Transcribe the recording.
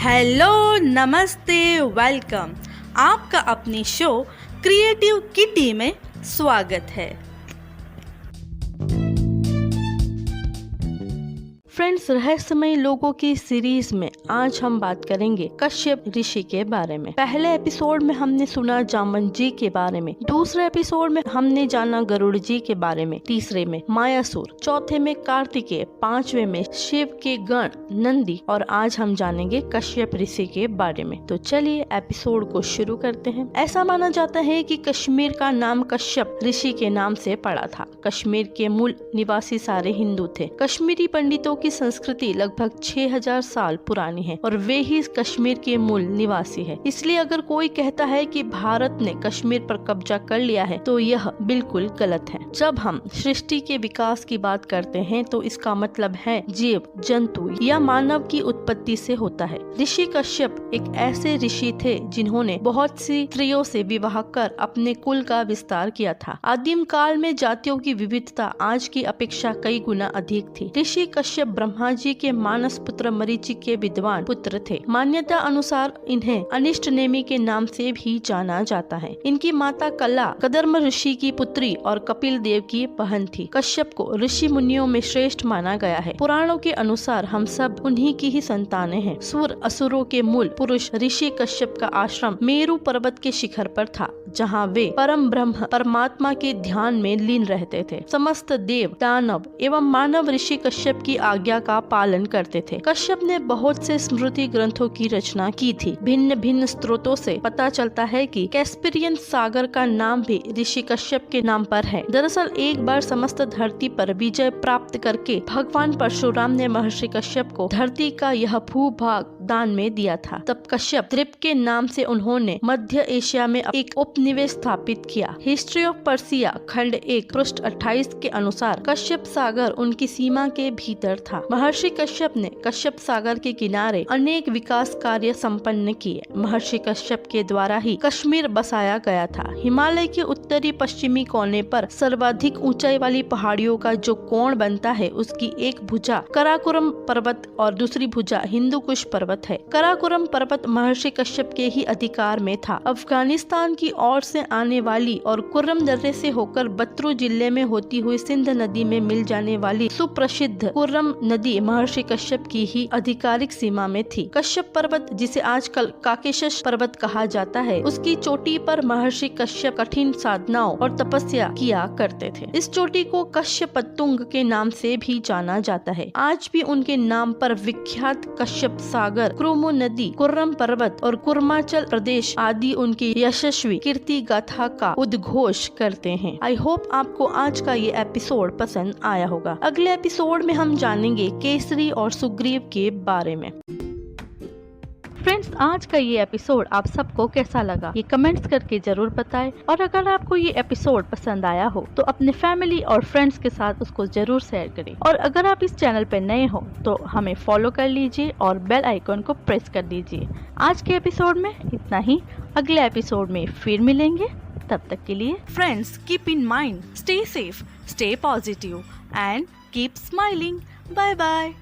Hello, नमस्ते, welcome. आपका अपनी शो क्रिएटिव किटी में स्वागत है। फ्रेंड्स, रहस्यमय लोगों की सीरीज में आज हम बात करेंगे कश्यप ऋषि के बारे में। पहले एपिसोड में हमने सुना जामन जी के बारे में, दूसरे एपिसोड में हमने जाना गरुड़ जी के बारे में, तीसरे में मायासुर, चौथे में कार्तिकेय, पांचवे में शिव के गण नंदी और आज हम जानेंगे कश्यप ऋषि के बारे में। तो चलिए एपिसोड को शुरू करते हैं। ऐसा माना जाता है कि कश्मीर का नाम कश्यप ऋषि के नाम से पड़ा था। कश्मीर के मूल निवासी सारे हिंदू थे। कश्मीरी पंडितों की संस्कृति लगभग 6000 साल पुरानी है और वे ही कश्मीर के मूल निवासी है। इसलिए अगर कोई कहता है कि भारत ने कश्मीर पर कब्जा कर लिया है तो यह बिल्कुल गलत है। जब हम सृष्टि के विकास की बात करते हैं तो इसका मतलब है जीव, जंतु या मानव की उत्पत्ति से होता है। ऋषि कश्यप एक ऐसे ऋषि थे जिन्होंने बहुत सी स्त्रियों से विवाह कर अपने कुल का विस्तार किया था। आदिम काल में जातियों की विविधता आज की अपेक्षा कई गुना अधिक थी। ऋषि कश्यप ब्रह्मा जी के मानस पुत्र मरीचि के विद्वान पुत्र थे। मान्यता अनुसार इन्हें अनिष्ट नेमि के नाम से भी जाना जाता है। इनकी माता कला कदर्म ऋषि की पुत्री और कपिल देव की बहन थी। कश्यप को ऋषि मुनियों में श्रेष्ठ माना गया है। पुराणों के अनुसार हम सब उन्हीं की ही संतानें हैं। सुर असुरों के मूल पुरुष ऋषि कश्यप का आश्रम मेरु पर्वत के शिखर पर था, जहाँ वे परम ब्रह्म परमात्मा के ध्यान में लीन रहते थे। समस्त देव, दानव एवं मानव ऋषि कश्यप की आज्ञा का पालन करते थे। कश्यप ने बहुत से स्मृति ग्रंथों की रचना की थी। भिन्न भिन्न स्रोतों से पता चलता है कि कैस्पियन सागर का नाम भी ऋषि कश्यप के नाम पर है। दरअसल एक बार समस्त धरती पर विजय प्राप्त करके भगवान परशुराम ने महर्षि कश्यप को धरती का यह भूभाग दान में दिया था। तब कश्यप द्वीप के नाम से उन्होंने मध्य एशिया में एक उपनिवेश स्थापित किया। हिस्ट्री ऑफ पर्सिया खंड 1 पृष्ठ 28 के अनुसार कश्यप सागर उनकी सीमा के भीतर था। महर्षि कश्यप ने कश्यप सागर के किनारे अनेक विकास कार्य संपन्न किए। महर्षि कश्यप के द्वारा ही कश्मीर बसाया गया था। हिमालय के उत्तरी पश्चिमी कोने पर सर्वाधिक ऊंचाई वाली पहाड़ियों का जो कोण बनता है उसकी एक भुजा कराकोरम पर्वत और दूसरी भुजा हिंदू कुश पर्वत है। कराकोरम पर्वत महर्षि कश्यप के ही अधिकार में था। अफगानिस्तान की ओर से आने वाली और कुर्रम दर्रे से होकर बत्रू जिले में होती हुई सिंध नदी में मिल जाने वाली सुप्रसिद्ध कुर्रम नदी महर्षि कश्यप की ही आधिकारिक सीमा में थी। कश्यप पर्वत, जिसे आजकल काकेशस पर्वत कहा जाता है, उसकी चोटी पर महर्षि कश्यप कठिन साधनाओं और तपस्या किया करते थे। इस चोटी को कश्यपतुंग के नाम से भी जाना जाता है। आज भी उनके नाम पर विख्यात कश्यप सागर, क्रोमो नदी, कुर्रम पर्वत और कुर्माचल प्रदेश आदि उनकी यशस्वी कीर्ति गाथा का उद्घोष करते हैं। आई होप आपको आज का ये एपिसोड पसंद आया होगा। अगले एपिसोड में हम जानेंगे केसरी और सुग्रीव के बारे में। फ्रेंड्स, आज का ये एपिसोड आप सबको कैसा लगा ये कमेंट्स करके जरूर बताएं। और अगर आपको ये एपिसोड पसंद आया हो तो अपने फैमिली और फ्रेंड्स के साथ उसको जरूर शेयर करें। और अगर आप इस चैनल पे नए हो तो हमें फॉलो कर लीजिए और बेल आइकन को प्रेस कर दीजिए। आज के एपिसोड में इतना ही। अगले एपिसोड में फिर मिलेंगे। तब तक के लिए friends, keep in mind, stay safe, stay positive and keep smiling. Bye bye.